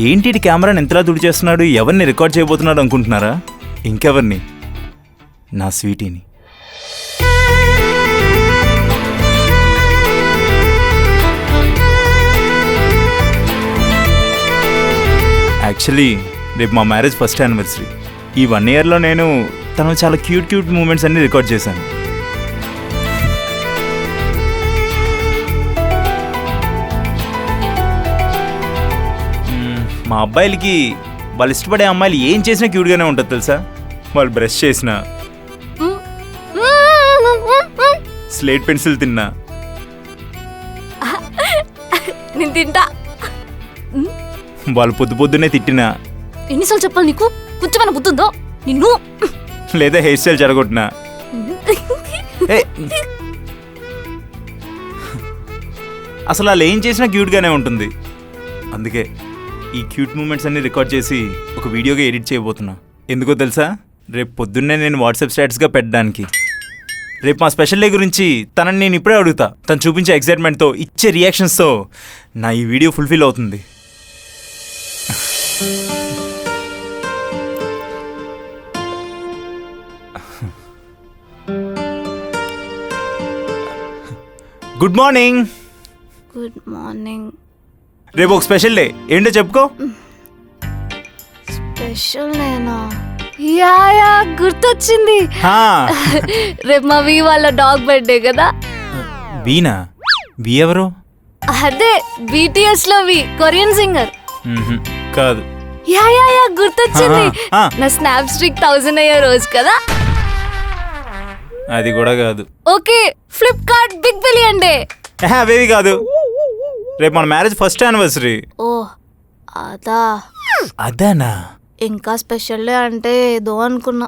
ఏంటి కెమెరాని ఎంతలా తుడిచేస్తున్నాడు, ఎవరిని రికార్డ్ చేయబోతున్నాడు అనుకుంటున్నారా? ఇంకెవరిని, నా స్వీటీని. యాక్చువల్లీ రేపు మా మ్యారేజ్ ఫస్ట్ యానివర్సరీ. ఈ 1 ఇయర్లో నేను తను చాలా క్యూట్ మూమెంట్స్ అన్నీ రికార్డ్ చేశాను. మా అబ్బాయిలకి వాళ్ళు ఇష్టపడే అమ్మాయిలు ఏం చేసినా క్యూట్గానే ఉంటుంది తెలుసా. వాళ్ళు బ్రష్ చేసినా, స్లేట్ పెన్సిల్ తిన్నా, నేను తింటా. వాళ్ళు పొద్దున్నే తిట్టినా, ఎన్నిసార్లు చెప్పాలి నీకు, కొంచెమైనా బుద్ధుందో నిన్ను, లేదా హెయిర్ స్టైల్ జరగొట్టినా. అసలు వాళ్ళు ఏం చేసినా క్యూట్గానే ఉంటుంది. అందుకే ఈ క్యూట్ మూమెంట్స్ అన్ని రికార్డ్ చేసి ఒక వీడియోగా ఎడిట్ చేయబోతున్నా. ఎందుకో తెలుసా? రేపు పొద్దున్నే నేను వాట్సాప్ స్టేటస్గా పెట్టడానికి. రేపు మా స్పెషల్ డే గురించి తనని నేను ఇప్పుడే అడుగుతా. తను చూపించే ఎక్సైట్మెంట్తో, ఇచ్చే రియాక్షన్స్తో నా ఈ వీడియో ఫుల్ఫిల్ అవుతుంది. Good morning. Good morning. రేపు ఒక స్పెషల్ డే, ఏంటో చెప్పుకో. స్పెషల్ నేనా? యా గుర్తొచ్చింది. రేపు మా వి వాళ్ళ డాగ్ బర్త్డే కదా. వీనా? వి ఎవరు? అదే BTS లో వి, కొరియన్ సింగర్. కాదు. యా గుర్తొచ్చింది. నా స్నాప్ స్ట్రీక్ 1000 అయ్యే రోజు కదా. అది కూడా కాదు. Okay, Flipkart big billion day. అవేవి కాదు. రేపు మన మ్యారేజ్ ఫస్ట్ యానివర్సరీ. ఓ అదానా? ఇంకా స్పెషల్ డే అంటే ఏదో అనుకున్నా.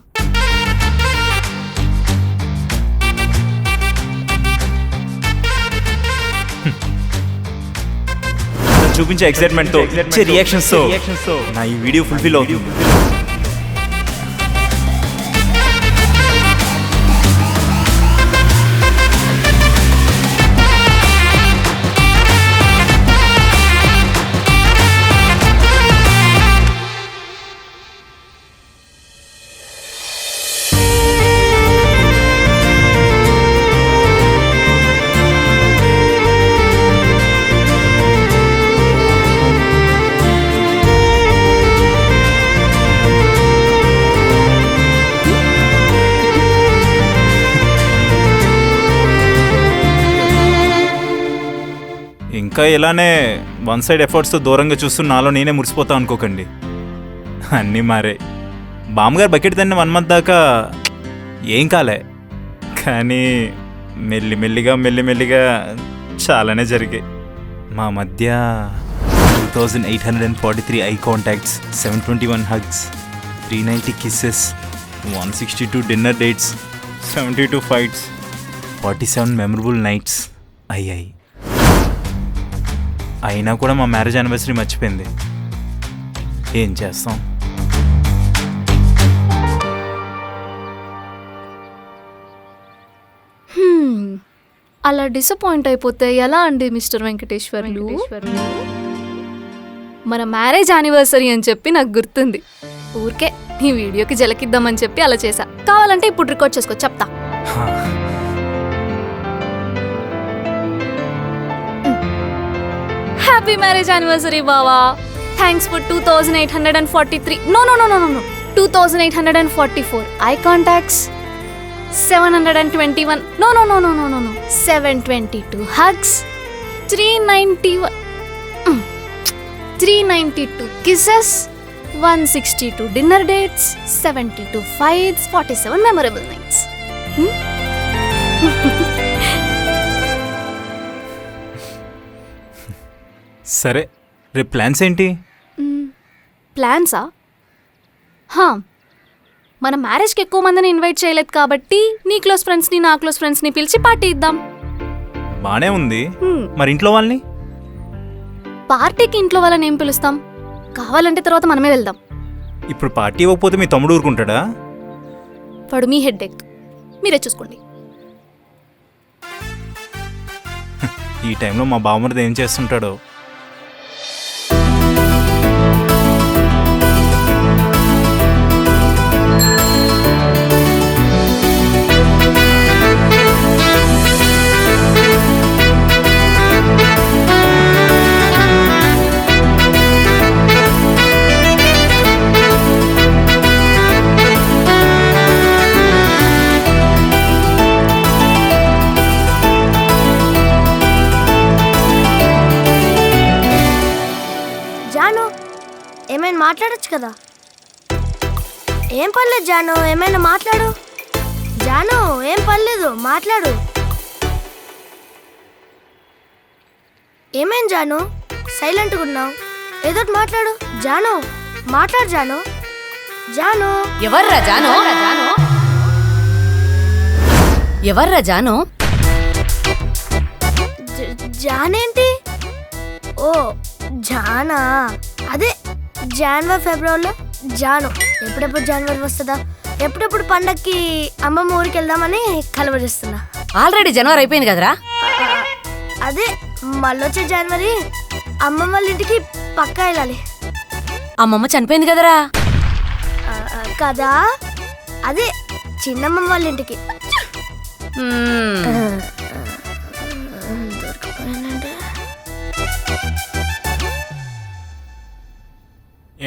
చూపించే ఎక్సైట్మెంట్తో, ఇచ్చే రియాక్షన్స్తో నా ఈ వీడియో ఫుల్ఫిల్ అవుతుంది. ఇంకా ఇలానే వన్ సైడ్ ఎఫర్ట్స్తో దూరంగా చూస్తూ నాలో నేనే మురిసిపోతా అనుకోకండి. అన్నీ మారే. బామ్మగారు బకెట్ తిన్న 1 month దాకా ఏం కాలే, కానీ మెల్లిమెల్లిగా చాలానే జరిగాయి. మా మధ్య 2843 I contacts, 721 hugs, 390 kisses, 162 dinner dates, 72 fights, 47 memorable nights అయ్యాయి. అయినా కూడా మా మ్యారేజ్ యానివర్సరీ మర్చిపోయింది. ఏం చేస్తాం? అలా డిసప్పాయింట్ అయిపోతే ఎలా అండి మిస్టర్ వెంకటేశ్వర్లు? మన మ్యారేజ్ యానివర్సరీ అని చెప్పి నాకు గుర్తుంది. ఊరికే ఈ వీడియోకి జలకిద్దామని చెప్పి అలా చేశా. కావాలంటే ఇప్పుడు రికార్డ్ చేసుకో, చెప్తా. హ్యాపీ మ్యారేజ్ యానివర్సరీ బావా. Thanks for 2843 no 2844 I contacts, 721 no 722 hugs, 392 kisses, 162 dinner dates, 72 fights, 47 memorable nights. సరే, రేపు ప్లాన్స్ ఏంటి? ప్లాన్సా? మన మ్యారేజ్కి ఎక్కువ మందిని ఇన్వైట్ చేయలేదు కాబట్టి నీ క్లోజ్ ఫ్రెండ్స్ని, నా క్లోజ్ ఫ్రెండ్స్ని పిలిచి పార్టీ ఇద్దాం. బానే ఉంది. మరి ఇంట్లో వాళ్ళని? పార్టీకి ఇంట్లో వాళ్ళని ఏం పిలుస్తాం? కావాలంటే తర్వాత మనమే వెళ్దాం. ఇప్పుడు పార్టీ ఇవ్వకపోతే మీ తమ్ముడు ఊరుకుంటాడా? వాడు మీ హెడ్ఏక్, మీరే చూసుకోండి. ఈ టైంలో మా బావమరిది ఏం చేస్తుంటాడో. మాట్లాడొచ్చు కదా. ఏం పర్లేదు జాను, ఏమైనా మాట్లాడు. జాను ఏం పర్లేదు, మాట్లాడు. ఏమేం జాను సైలెంట్గా ఉన్నావు? ఏదో మాట్లాడు జాను, మాట్లాడు జాను. జాను ఎవర్రా జాను? ఎవర్రా జాను? జానేంటి? ఓ జానా, అదే జనవరి ఫిబ్రవరిలో జాను. ఎప్పుడెప్పుడు జనవరి వస్తుందా, ఎప్పుడెప్పుడు పండక్కి అమ్మమ్మ ఊరికి వెళ్దామని కలవరిస్తున్నా. ఆల్రెడీ జనవరి అయిపోయింది కదరా. అదే మళ్ళొచ్చే జనవరి అమ్మమ్మ వాళ్ళ ఇంటికి పక్కా వెళ్ళాలి. అమ్మమ్మ చనిపోయింది కదరా. కదా, అదే చిన్నమ్మమ్మ వాళ్ళ ఇంటికి.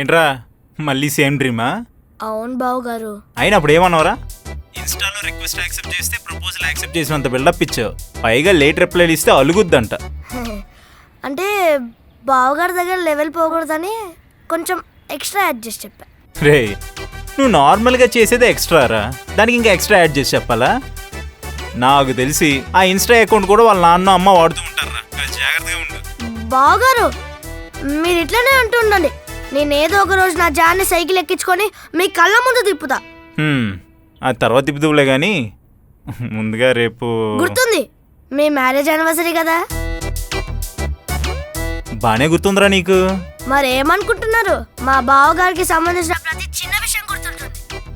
ఏంట్రా మళ్ళీ సేమ్ డ్రీమా? అవును బావు గారు. అయినా అప్పుడు ఏమన్నావరా? ఇన్స్టాలో రిక్వెస్ట్ యాక్సెప్ట్ చేస్తే ప్రపోజల్ యాక్సెప్ట్ చేసినంత బిల్డప్ ఇచ్చావు. పైగా లేట్ రిప్లైలు ఇస్తే అలుగుద్దంట. అంటే బావగారి దగ్గర లెవెల్ పోకూడదని కొంచెం ఎక్స్ట్రా యాడ్ చేసి చెప్పా. రే, నువ్వు నార్మల్గా చేసేదే ఎక్స్ట్రారా, దానికి ఇంకా ఎక్స్ట్రా యాడ్ చేసి చెప్పాలా? నాకు తెలిసి ఆ ఇన్స్టా అకౌంట్ కూడా వాళ్ళ నాన్న అమ్మ వాడుతూ ఉంటారా. జాగ్రత్తగా ఉండు. బావగారు మీరు ఇట్లనే అంటుండండి, నేను ఏదో ఒక రోజు నా జాన్ని సైకిల్ ఎక్కించుకొని మీ కళ్ళ ముందు తిప్పుతా. ఆ తర్వాత తిప్పుదువులే కానీ ముందుగా రేపు గుర్తుంది మీ మ్యారేజ్ యానివర్సరీ కదా. బానే గుర్తుందిరా నీకు. మరేమనుకుంటున్నారు, మా బావగారికి సంబంధించిన ప్రతి చిన్న విషయం గుర్తుంటుంది.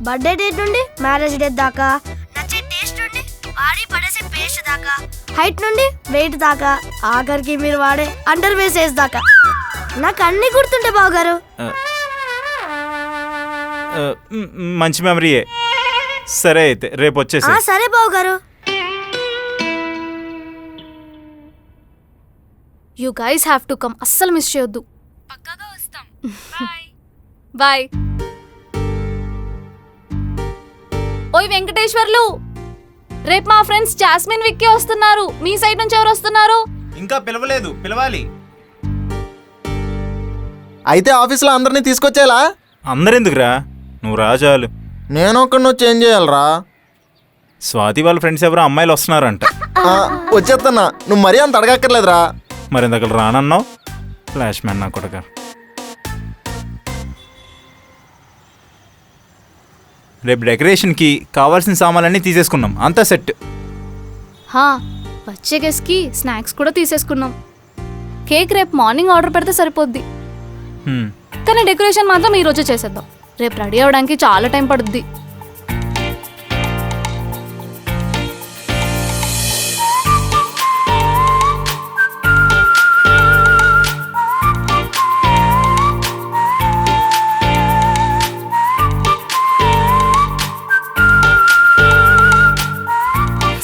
బర్త్డే డేట్ నుండి మ్యారేజ్ డేట్ దాకా, నచ్చే టేస్ట్ నుండి వాడి పడేసే పేస్ట్ దాకా, హైట్ నుండి వెయిట్ దాకా, ఆఖరికి మీరు వాడే అండర్ వేర్ సైజ్ దాకా నాకు అన్ని గుర్తుంటాయి బావగారు. మంచి మెమరీయే. సరే అయితే రేపు వచ్చేసి. సరే బావగారు. You guys have to come, అస్సలు మిస్ చేయొద్దు. పక్కాగా వస్తాం. బాయ్. ఓయ్ వెంకటేశ్వర్లు, రేపు మా ఫ్రెండ్స్ జాస్మిన్ విక్కీ వస్తున్నారు. మీ సైడ్ నుంచి ఎవరు వస్తున్నారు? ఇంకా పిలవలేదు, పిలవాలి. అయితే ఆఫీస్లో అందరినీ తీసుకొచ్చేలా? అందరెందుకురా, నువ్వు రాజాలు. నేను ఒక్కడిని వచ్చి ఏం చేయాలరా? స్వాతి వాళ్ళ ఫ్రెండ్స్ ఎవరో అమ్మాయిలు వస్తున్నారంట. వచ్చేస్తున్నా, నువ్వు మరీ అంత అడగక్కర్లేదురా. మరి ఇందాక రానన్నావు. ఫ్లాష్ మ్యాన్ నా కొడుక. రేపు డెకరేషన్కి కావాల్సిన సామాన్లన్నీ తీసేసుకున్నాం, అంతా సెట్. వచ్చే గెస్ట్కి స్నాక్స్ కూడా తీసేసుకున్నాం. కేక్ రేపు మార్నింగ్ ఆర్డర్ పెడితే సరిపోద్ది. కానీ డెకరేషన్ మాత్రం ఈరోజే చేసేద్దాం. రేపు రెడీ అవ్వడానికి చాలా టైం పడుద్ది.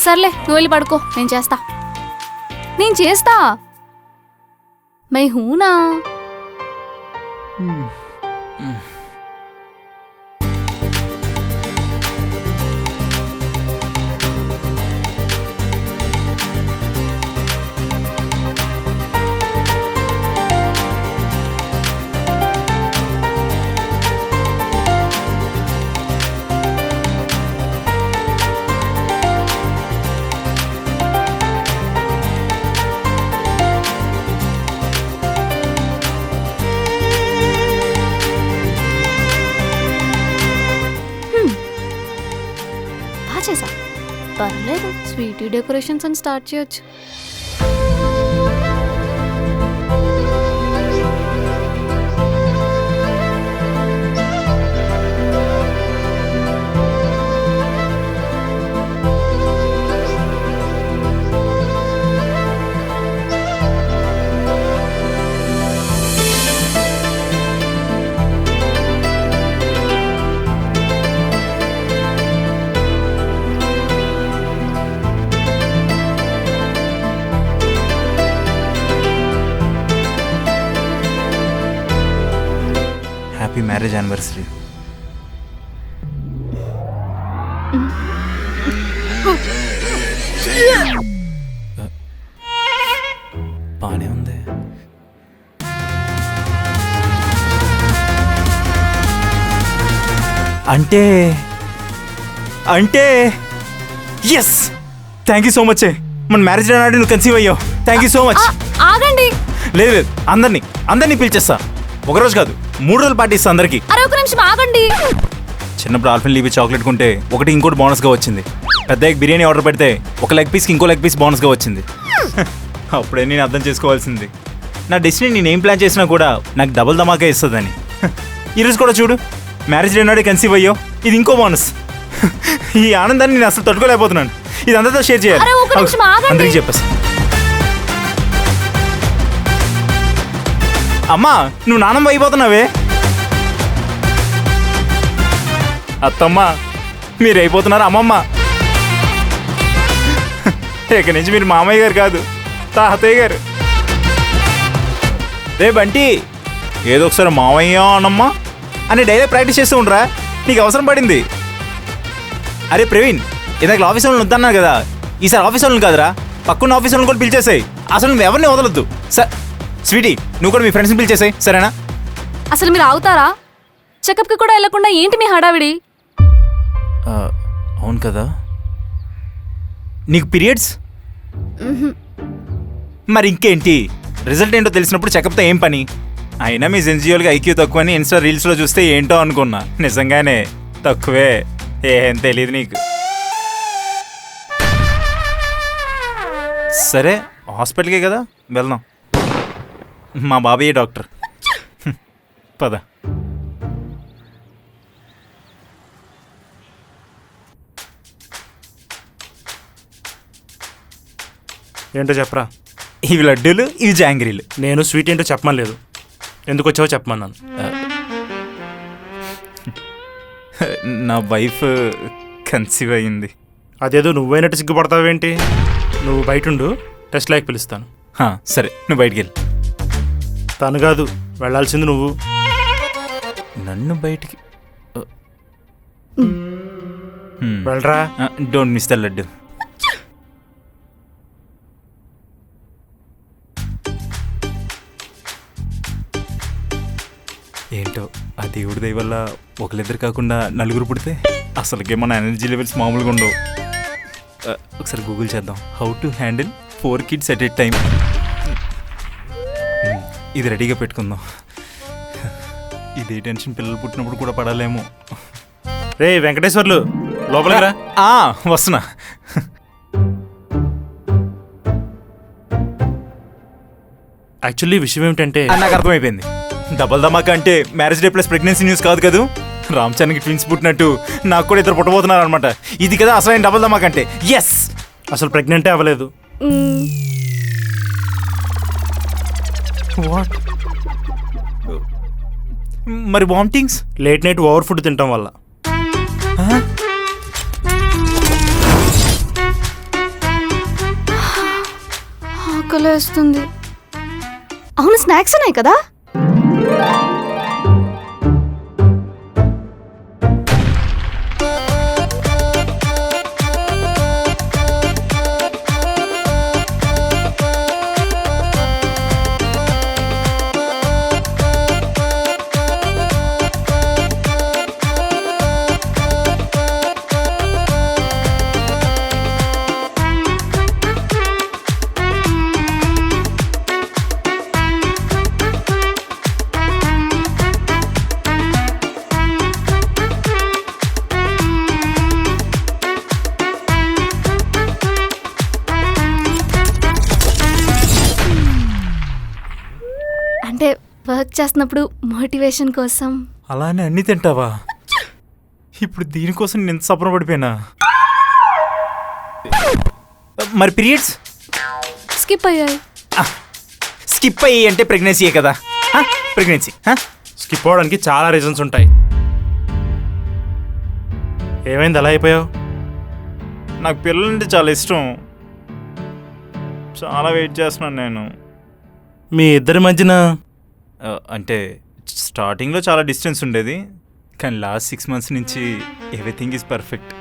సర్లే, నువ్వు వెళ్ళి పడుకో, నేను చేస్తా. మై హూనా. చేసా, పర్లేదు. స్వీటీ డెకరేషన్స్ అని స్టార్ట్ చేయొచ్చు. Happy marriage anniversary. బానే ఉంది. అంటే అంటే yes thank you so much మన మ్యారేజ్ నాడు నువ్వు కన్సీవ్ అయ్యావు థ్యాంక్ యూ సో మచ్ ఆగండి. లేదు లేదు అందరినీ పిలిచేస్తా ఒకరోజు కాదు 3 రోజులు పార్టీ ఇస్తా అందరికీ. అరే ఒక నిమిషం ఆగండి. చిన్నప్పుడు ఆల్ఫిన్ లీబీ చాక్లెట్ కొంటే ఒకటి ఇంకోటి బోనస్గా వచ్చింది. పెద్ద బిర్యానీ ఆర్డర్ పెడితే ఒక లెగ్ పీస్కి ఇంకో లెగ్ పీస్ బోనస్గా వచ్చింది. అప్పుడే నేను అర్థం చేసుకోవాల్సింది నా డెస్టినీ నేను ఏం ప్లాన్ చేసినా కూడా నాకు డబుల్ ధమాకా ఇస్తుందని. ఈరోజు కూడా చూడు మ్యారేజ్ డే నాడే కన్సీవ్ అయ్యో ఇది ఇంకో బోనస్. ఈ ఆనందాన్ని నేను అసలు తట్టుకోలేకపోతున్నాను. ఇది అందరితో షేర్ చేయాలి. అరే, ఒక నిమిషం ఆగండి. అందరికీ చెప్పేసి అమ్మా నువ్వు నానమ్మ అయిపోతున్నావే. అత్తమ్మ మీరు అయిపోతున్నారు అమ్మమ్మ. ఇక నుంచి మీరు మామయ్య గారు కాదు తాతయ్య గారు. రే బంటి ఏదో ఒకసారి మామయ్య అనమ్మా అని డైలాగ్ ప్రాక్టీస్ చేస్తూ ఉండరా నీకు అవసరం పడింది. అరే ప్రవీణ్ ఇందాక ఆఫీస్ వాళ్ళని వద్దన్నాను కదా ఈసారి ఆఫీస్ వాళ్ళని కాదురా పక్కన్న ఆఫీస్ వాళ్ళని కూడా పిలిచేసాయి. అసలు నువ్వు ఎవరిని వదలొద్దు. స్వీటీ నువ్వు కూడా మీ ఫ్రెండ్స్ని పిలిచేసాయి సరేనా? అసలు మీరు ఆగుతారా? చెకప్కి కూడా వెళ్ళకుండా ఏంటి మీ హడావిడి? అవును కదా నీకు పీరియడ్స్ మరి ఇంకేంటి రిజల్ట్ ఏంటో తెలిసినప్పుడు చెకప్తో ఏం పని? అయినా మీ జెన్జియోల్గా ఐక్యూ తక్కువ అని ఇన్స్టా రీల్స్లో చూస్తే ఏంటో అనుకున్నా. నిజంగానే తక్కువే ఏం తెలియదు నీకు. సరే హాస్పిటల్కే కదా వెళ్దాం. మా బాబయ్య డాక్టర్. పద. ఏంటో చెప్పరా. ఇవి లడ్డూలు ఇవి జాంగ్రీలు. నేను స్వీట్ ఏంటో చెప్పమలేదు ఎందుకు వచ్చావో చెప్పమన్నాను. నా వైఫ్ కన్సీవ్ అయ్యింది. అదేదో నువ్వైనట్టు సిగ్గుపడతావేంటి? నువ్వు బయటుండు టెస్ట్ లాక్ పిలుస్తాను. సరే నువ్వు బయటికి వెళ్ళి. తను కాదు వెళ్ళాల్సింది నువ్వు. నన్ను బయటికి వెళ్ళరా. Don't miss the laddu. ఏంటో ఆ దేవుడి దయ వల్ల ఒకరిద్దరు కాకుండా నలుగురు పుడితే అసలుకే మన ఎనర్జీ లెవెల్స్ మామూలుగా ఉండవు. ఒకసారి గూగుల్ చేద్దాం how to handle 4 kids at a time. ఇది రెడీగా పెట్టుకుందాం. ఇదే టెన్షన్ పిల్లలు పుట్టినప్పుడు కూడా పడాలేమో. రే వెంకటేశ్వర్లు లోపలికి రా. వస్తున్నా. యాక్చువల్లీ విషయం ఏమిటంటే నాకు అర్థమైపోయింది. డబల్ ధమాకా అంటే marriage day plus pregnancy news కాదు కదా. రామ్ చరణ్కి ట్విన్స్ పుట్టినట్టు నాకు కూడా ఇద్దరు పుట్టబోతున్నారు అనమాట. ఇది కదా అసలైన డబల్ ధమాకా అంటే. ఎస్ అసలు ప్రెగ్నెంటే అవ్వలేదు. వాట్ మరి vomitings? Late night over food తినటం వల్ల. ఆకలేస్తుంది. అవును స్నాక్స్ ఉన్నాయి కదా. అంటే వర్క్ చేస్తున్నప్పుడు మోటివేషన్ కోసం. అలానే అన్నీ తింటావా? ఇప్పుడు దీనికోసం నేను సపన పడిపోయినా. మరి పీరియడ్స్ స్కిప్ అయ్యాయి. స్కిప్ అయ్యి అంటే ప్రెగ్నెన్సీయే కదా. ప్రెగ్నెన్సీ స్కిప్ అవ్వడానికి చాలా రీజన్స్ ఉంటాయి. ఏమైంది అలా అయిపోయావు? నాకు పిల్లలంటే చాలా ఇష్టం. చాలా వెయిట్ చేస్తున్నాను నేను. మీ ఇద్దరి మధ్యన అంటే స్టార్టింగ్లో చాలా డిస్టెన్స్ ఉండేది కానీ లాస్ట్ 6 months నుంచి ఎవ్రీథింగ్ ఈజ్ పర్ఫెక్ట్.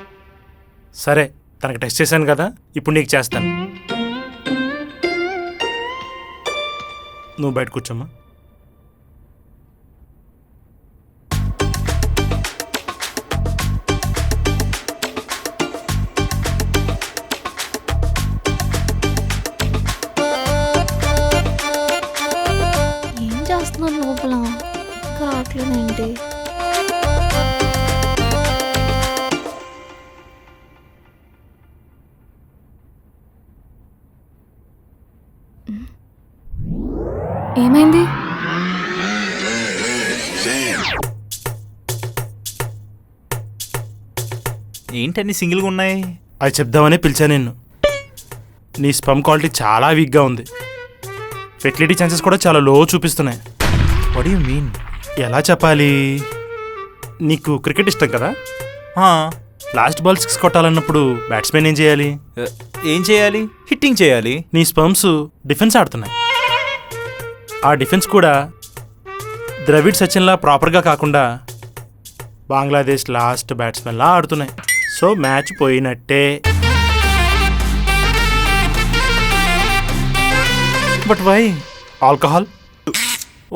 సరే తనకు టెస్ట్ చేశాను కదా ఇప్పుడు నీకు చేస్తాను. నువ్వు బయట కూర్చోమ్మా. ఏమైంది? ఏంటన్నీ సింగిల్గా ఉన్నాయి? అది చెప్దామనే పిలిచా నిన్ను. నీ స్పమ్ క్వాలిటీ చాలా వీక్గా ఉంది. ఫెర్టిలిటీ ఛాన్సెస్ కూడా చాలా లో చూపిస్తున్నాయి. What you mean? ఎలా చెప్పాలి? నీకు క్రికెట్ ఇష్టం కదా? లాస్ట్ బాల్ 6 కొట్టాలన్నప్పుడు బ్యాట్స్మెన్ ఏం చేయాలి? ఏం చేయాలి? హిట్టింగ్ చేయాలి. నీ స్పమ్స్ డిఫెన్స్ ఆడుతున్నాయి. ఆ డిఫెన్స్ కూడా ద్రవిడ్ సచిన్లా ప్రాపర్గా కాకుండా బంగ్లాదేశ్ లాస్ట్ బ్యాట్స్మెన్లా ఆడుతున్నాయి. సో మ్యాచ్ పోయినట్టే. But why? ఆల్కహాల్,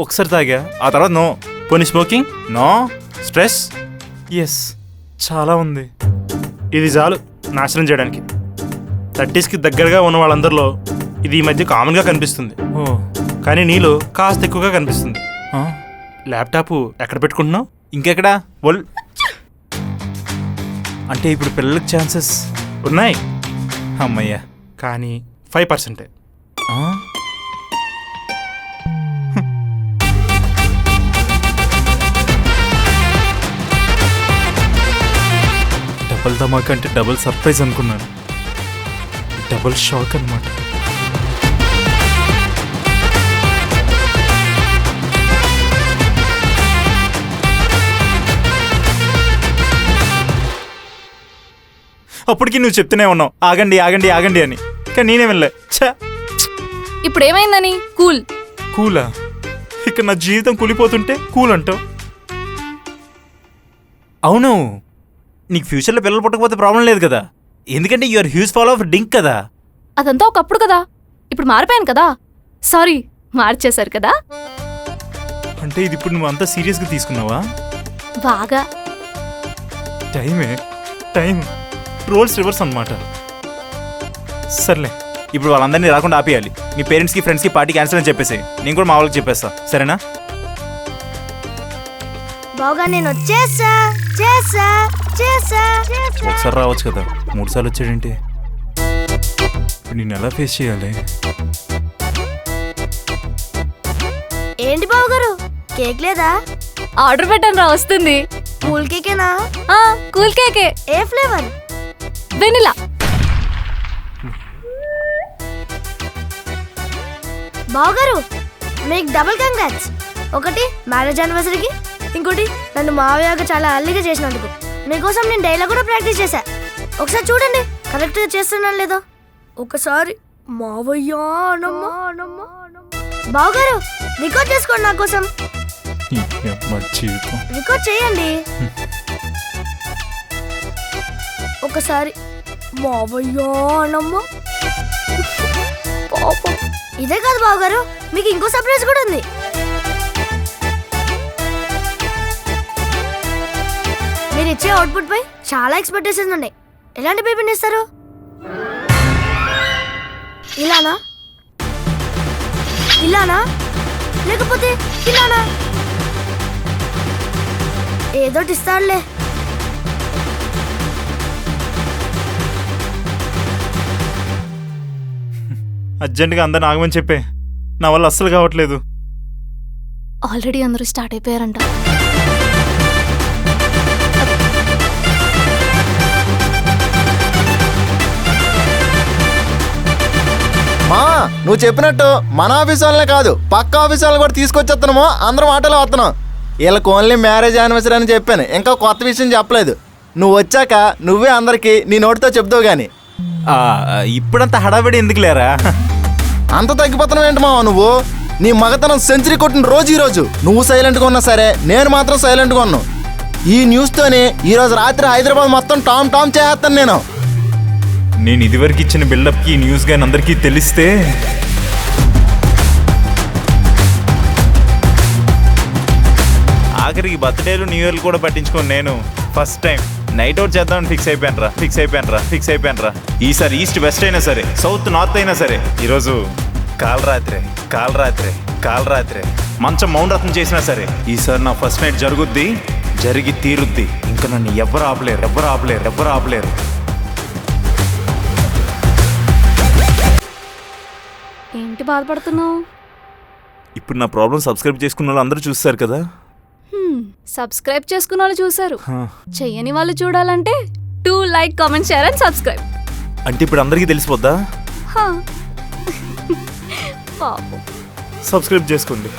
ఒకసారి తాగా, ఆ తర్వాత నో. పోనీ స్మోకింగ్, నో. స్ట్రెస్, ఎస్, చాలా ఉంది. ఇది చాలు నాశనం చేయడానికి. 30sకి దగ్గరగా ఉన్న వాళ్ళందరిలో ఇది ఈ మధ్య కామన్గా కనిపిస్తుంది. ఓ, కానీ నీలో కాస్త ఎక్కువగా కనిపిస్తుంది. ఆ? ల్యాప్టాప్ ఎక్కడ పెట్టుకుంటున్నావు? ఇంకెక్కడా? అంటే ఇప్పుడు పిల్లలకి ఛాన్సెస్ ఉన్నాయి, అమ్మయ్యా. కానీ 5%. ఆ? డబుల్ ధమాక్ అంటే డబుల్ సర్ప్రైజ్ అనుకున్నాను. డబుల్ షాక్ అన్నమాట. అప్పటికి నువ్వు చెప్తూనే ఉన్నావు ఆగండి ఆగండి ఆగండి అని, కానీ నేనే వెళ్ళా. ఛా, ఇప్పుడు ఏమైందని? కూల్. కూలా? ఇక్కడ నా జీవితం కూలిపోతుంటే కూల్ అంటావు? అవును, నీకు ఫ్యూచర్లో పిల్లలు పుట్టకపోతే ప్రాబ్లం లేదు కదా, ఎందుకంటే యూఆర్ హ్యూజ్ ఫాలో ఆఫ్ డింక్ కదా. అదంతా ఒకప్పుడు కదా, ఇప్పుడు మారిపోయాను కదా. సారీ, మార్చేశారు కదా. అంటే ఇది ఇప్పుడు నువ్వు అంతా సీరియస్గా తీసుకున్నావా? బాగా. టైం రోల్స్ రివర్స్ అన్నమాట. సర్లే, ఇప్పుడు వాళ్ళందరినీ రాకుండా ఆపేయాలి. నీ పేరెంట్స్కి ఫ్రెండ్స్కి పార్టీ క్యాన్సిల్ అని చెప్పేసి నేను కూడా మా వాళ్ళకి చెప్పేస్తా, సరేనా? బాగా నేను వచ్చేసా చేసా చేసా చేసా. ఒకసారి రావచ్చు కదా, 3 సార్లు వచ్చాడంటే ఇప్పుడు నేను ఎలా ఫేస్ చేయాలి? ఏంటి బాబు గారు, కేక్ లేదా? ఆర్డర్ పెట్టాను రా, వస్తుంది. కూల్ కేకేనా? కూల్ కేకే. ఏ ఫ్లేవర్? వెనిలా. బావగారు, మీకు డబుల్ కంగ్రాట్స్. ఒకటి మ్యారేజ్ యానివర్సరీకి, ఇంకోటి నన్ను మావయ్యగా చాలా అల్లిగా చేసినందుకు. మీకోసం నేను డైలాగ్ కూడా ప్రాక్టీస్ చేశా. ఒకసారి చూడండి కరెక్ట్గా చేస్తున్నాను లేదో. ఒకసారి మావయ్య బావగారు రికార్డ్ చేసుకోండి నా కోసం. రికార్డ్ చేయండి. ఒకసారి మావయ్య అనమ్మ. ఇదే కాదు బావగారు, మీకు ఇంకో సర్ప్రైజ్ కూడా ఉంది. మీరు ఇచ్చే అవుట్పుట్ పై చాలా ఎక్స్పెక్టేషన్స్ ఉన్నాయి. ఎలాంటి బేబీని ఇస్తారు? ఇలానా, ఇలానా, లేకపోతే ఇలానా? ఏదోటి ఇస్తాడులే. అర్జెంటుగా అందరిని ఆగమని చెప్పే, నా వల్ల అస్సలు కావట్లేదు. ఆల్రెడీ అందరూ స్టార్ట్ అయిపోయారంట. మా నువ్వు చెప్పినట్టు మన ఆఫీస్ వాళ్ళనే కాదు పక్క ఆఫీస్ వాళ్ళని కూడా తీసుకొచ్చేస్తున్నాము. అందరం ఆటోలో వస్తున్నాం. వీళ్ళకి ఓన్లీ మ్యారేజ్ యానివర్సరీ అని చెప్పాను, ఇంకా కొత్త విషయం చెప్పలేదు. నువ్వు వచ్చాక నువ్వే అందరికి నీ నోటితో చెప్తావు గాని. ఇప్పుడంత హడావిడి ఎందుకు లేరా? అంత తగ్గిపోతున్నావు ఏంటి మావా నువ్వు? నీ మగతనం సెంచరీ కొట్టిన రోజు ఈ రోజు నువ్వు సైలెంట్గా ఉన్నా సరే, నేను మాత్రం సైలెంట్గా ఉన్నాను. ఈ న్యూస్తోనే ఈరోజు రాత్రి హైదరాబాద్ మొత్తం టామ్ టామ్ చేస్తాను నేను. నేను ఇదివరకు ఇచ్చిన బిల్డప్కి న్యూస్ గాని అందరికీ తెలిస్తే ఆఖరికి బర్త్డేలు న్యూ ఇయర్లు కూడా పట్టించుకోను. నేను ఫస్ట్ టైం నైట్ అవుట్ చేద్దామని ఫిక్స్ అయిపోయాను రా. ఈసారి ఈస్ట్ వెస్ట్ అయినా సరే, సౌత్ నార్త్ అయినా సరే, ఈరోజు కాలరాత్రే మంచం మౌనరత్నం చేసినా సరే, ఈసారి నా ఫస్ట్ నైట్ జరిగి తీరుద్ది. ఇంకా నన్ను ఎవ్వరు ఆపలేరు. ఏంటి బాధపడుతున్నావు? ఇప్పుడు నా ప్రాబ్లం సబ్స్క్రైబ్ చేసుకున్న వాళ్ళు అందరూ చూస్తారు కదా. సబ్స్క్రైబ్ చేసుకున్న వాళ్ళు చూసారు, హా. చెయ్యని వాళ్ళు చూడాలంటే 2 like comment share and subscribe. అంటే ఇప్పుడు అందరికీ తెలిసిపోద్దా? పాపం. సబ్స్క్రైబ్ చేసుకోండి.